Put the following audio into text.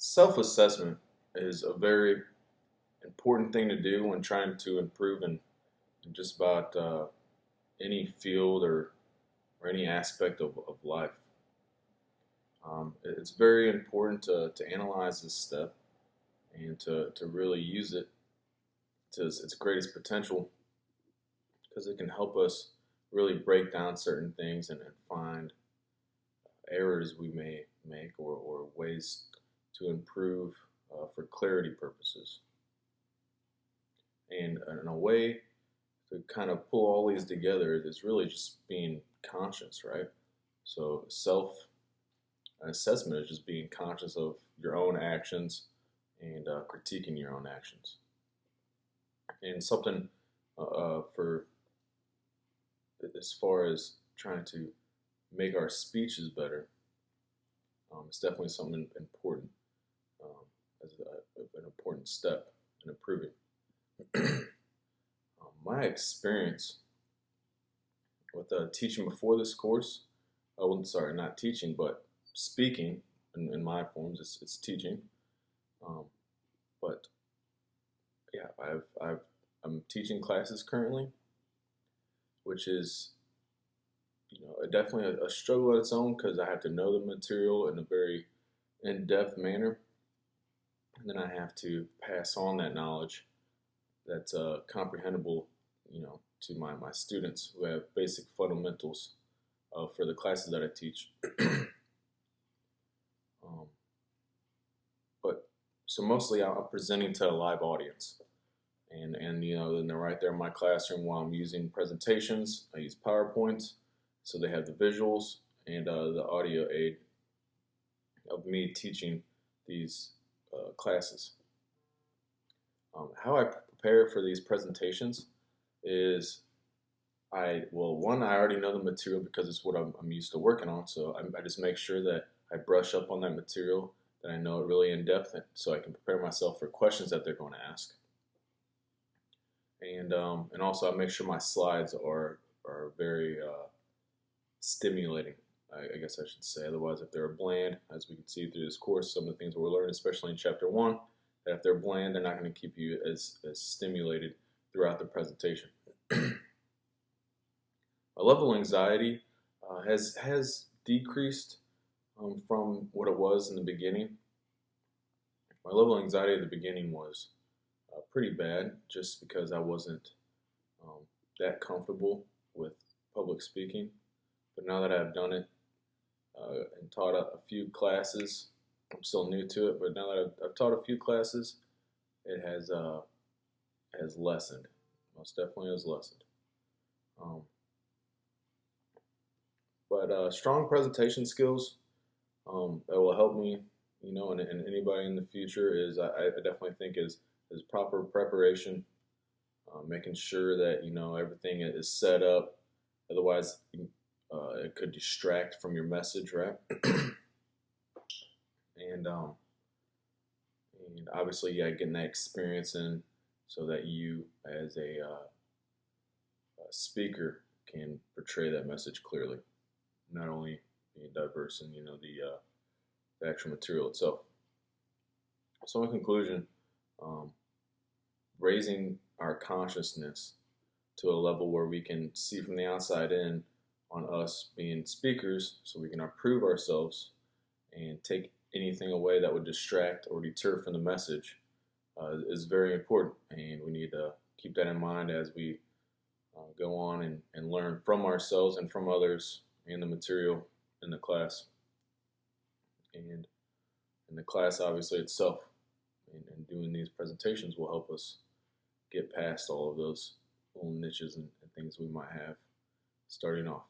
Self-assessment is a very important thing to do when trying to improve in just about any field or any aspect of life. It's very important to analyze this step and to really use it to its greatest potential because it can help us really break down certain things and find errors we may make or ways to improve for clarity purposes. And in a way to kind of pull all these together is really just being conscious, right? So self assessment is just being conscious of your own actions and critiquing your own actions. And something for as far as trying to make our speeches better, it's definitely something important as an important step in improving. My experience with teaching before this course, well, sorry, not teaching, but speaking in my forms, it's teaching. Um, but yeah, I'm teaching classes currently, which is definitely a struggle at its own because I have to know the material in a very in-depth manner, and then I have to pass on that knowledge that's comprehensible, to my students who have basic fundamentals for the classes that I teach. um, but so mostly I'm presenting to a live audience, and then they're right there in my classroom while I'm using presentations. I use PowerPoint, so they have the visuals and the audio aid of me teaching these classes. How I prepare for these presentations is one, I already know the material because it's what I'm used to working on. So I just make sure that I brush up on that material, that I know it really in depth, so I can prepare myself for questions that they're going to ask. And also I make sure my slides are very stimulating. I guess I should say. Otherwise, if they're bland, as we can see through this course, some of the things we're learning, especially in chapter one, that if they're bland, they're not going to keep you as stimulated throughout the presentation. My level of anxiety has decreased from what it was in the beginning. My level of anxiety at the beginning was pretty bad, just because I wasn't um, that comfortable with public speaking. But now that I've done it and taught a few classes, I'm still new to it. But now that I've taught a few classes, it has lessened. Most definitely has lessened. Um, but strong presentation skills that will help me, and anybody in the future is I definitely think is proper preparation, making sure that everything is set up. Otherwise, it could distract from your message, right? and and obviously, yeah, getting that experience in so that you, as a speaker, can portray that message clearly. Not only being diverse in the actual material itself. So in conclusion, um, raising our consciousness to a level where we can see from the outside in on us being speakers, so we can improve ourselves and take anything away that would distract or deter from the message, is very important, and we need to keep that in mind as we go on and learn from ourselves and from others and the material in the class. And in the class, obviously, itself, and doing these presentations will help us get past all of those little niches and things we might have starting off.